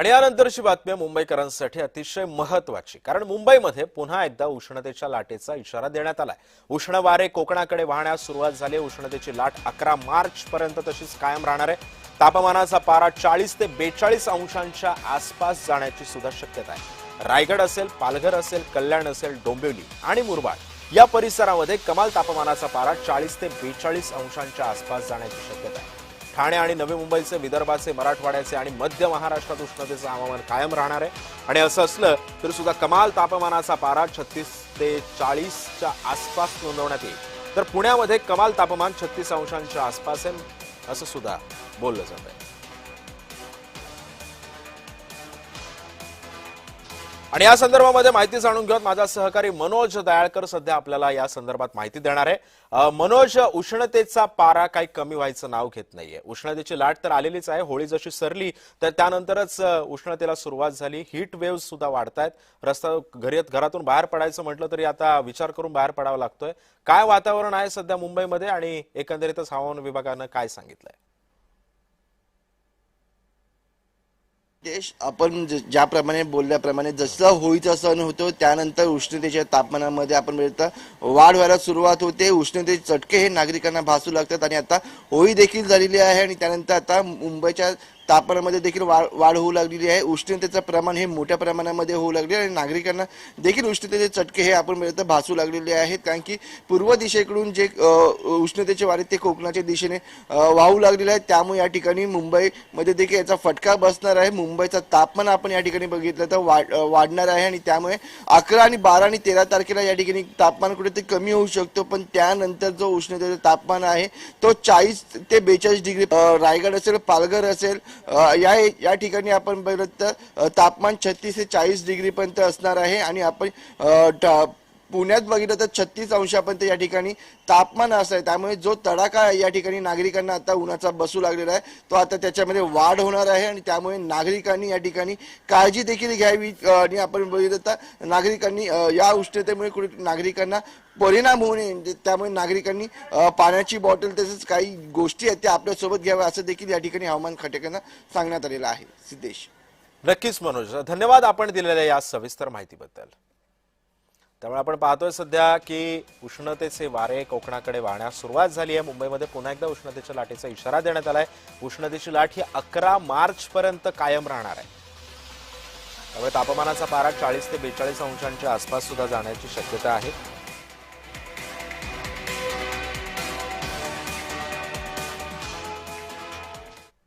आणि यानंतरची बातमी मुंबईकरांसाठी अतिशय महत्त्वाची, कारण मुंबईमध्ये पुन्हा एकदा उष्णतेच्या लाटेचा इशारा देण्यात आलाय। उष्ण वारे कोकणाकडे वाहण्यास सुरुवात झाली। उष्णतेची लाट 11 मार्च पर्यंत तशीच कायम राहणार आहे। तापमानाचा पारा 40 ते 42 अंशांच्या आसपास जाण्याची सुद्धा शक्यता आहे। रायगड असेल, पालघर असेल, कल्याण असेल, डोंबिवली आणि मुरबाड या परिसरामध्ये कमाल तापमानाचा पारा 40 ते 42 अंशांच्या आसपास जाण्याची शक्यता आहे। ठाणे आणि नवी मुंबईचे, विदर्भाचे, मराठवाड्याचे आणि मध्य महाराष्ट्रात उष्णतेचं हवामान कायम राहणार आहे। आणि असं असलं तरी सुद्धा कमाल तापमानाचा पारा 36 ते 40च्या आसपास नोंदवण्यात येईल। तर पुण्यामध्ये कमाल तापमान 36 अंशांच्या आसपास आहे असं सुद्धा बोललं जात आहे। आणि या संदर्भामध्ये माहिती जाणून घेऊयात, माझा सहकारी मनोज दयाळकर सध्या आपल्याला या संदर्भात माहिती देणार आहे। मनोज, उष्णतेचा पारा काही कमी व्हायचं नाव घेत नाहीये। उष्णतेची लाट तर आलेलीच आहे। होळी जशी सरली तर त्यानंतरच उष्णतेला सुरुवात झाली। हीट वेव्ह सुद्धा वाढतायत। घरातून बाहेर पडायचं म्हटलं तरी आता विचार करून बाहेर पडावं लागतोय। काय वातावरण आहे सध्या मुंबईमध्ये आणि एकंदरीतच हवामान विभागानं काय सांगितलंय? देश आपण ज्याप्रमाणे बोलल्याप्रमाणे जसं होळीचा सण होतो त्यानंतर उष्णतेच्या तापमानामध्ये आपण बघता वाढ व्हायला सुरुवात होते। उष्णतेचे चटके हे नागरिकांना भासू लागतात आणि आता होळी देखील झालेली आहे आणि त्यानंतर आता मुंबईच्या तापमानामध्ये देखील वाढ होऊ लागलेली आहे। उष्णतेचं प्रमाण हे मोठ्या प्रमाणामध्ये होऊ लागले आणि नागरिकांना देखील उष्णतेचे चटके हे आपण बघता भासू लागलेले आहेत, कारण की पूर्व दिशेकडून जे उष्णतेचे वारे ते कोकणाच्या दिशेने वाहू लागलेले आहेत। त्यामुळे या ठिकाणी मुंबईमध्ये देखील याचा फटका बसणार आहे। मुंबईचं तापमान आपण या ठिकाणी बघितलं तर वाढणार आहे आणि त्यामुळे 11 आणि 12 आणि 13 तारखेला या ठिकाणी तापमान कुठेतरी कमी होऊ शकतो, पण त्यानंतर जो उष्णतेचं तापमान आहे तो 40 ते 42 डिग्री रायगड असेल, पालघर असेल या ठिकाणी आपण बघितलं तर तापमान 36 ते 40 डिग्री पर्यंत असणार आहे आणि आपण पुण्यात बघितलं तर 36 अंशापर्यंत या ठिकाणी तापमान असं आहे। त्यामुळे जो तडाखा या ठिकाणी नागरिकांना आता उन्हाचा बसू लागलेला आहे तो आता त्याच्यामध्ये वाढ होणार आहे आणि त्यामुळे नागरिकांनी या ठिकाणी काळजी देखील घ्यावी आणि आपण बघितलं तर नागरिकांनी या उष्णतेमुळे कुठे नागरिकांना परिणाम होऊ नये, त्यामुळे नागरिकांनी पाण्याची बॉटल तसेच काही गोष्टी आहेत त्या आपल्यासोबत घ्याव्या असं देखील या ठिकाणी हवामान खात्याकडून सांगण्यात आलेलं आहे। सिद्धेश, नक्कीच मनोज, धन्यवाद आपण दिलेल्या या सविस्तर माहितीबद्दल। त्यामुळे आपण पाहतोय सध्या की उष्णतेचे वारे कोकणाकडे वाहण्यास सुरुवात झाली आहे। मुंबईमध्ये पुन्हा एकदा उष्णतेच्या लाटेचा इशारा देण्यात आलाय। उष्णतेची लाट ही 11 मार्च पर्यंत कायम राहणार आहे। त्यामुळे तापमानाचा पारा 40 ते 42 अंशांच्या आसपास सुद्धा जाण्याची शक्यता आहे।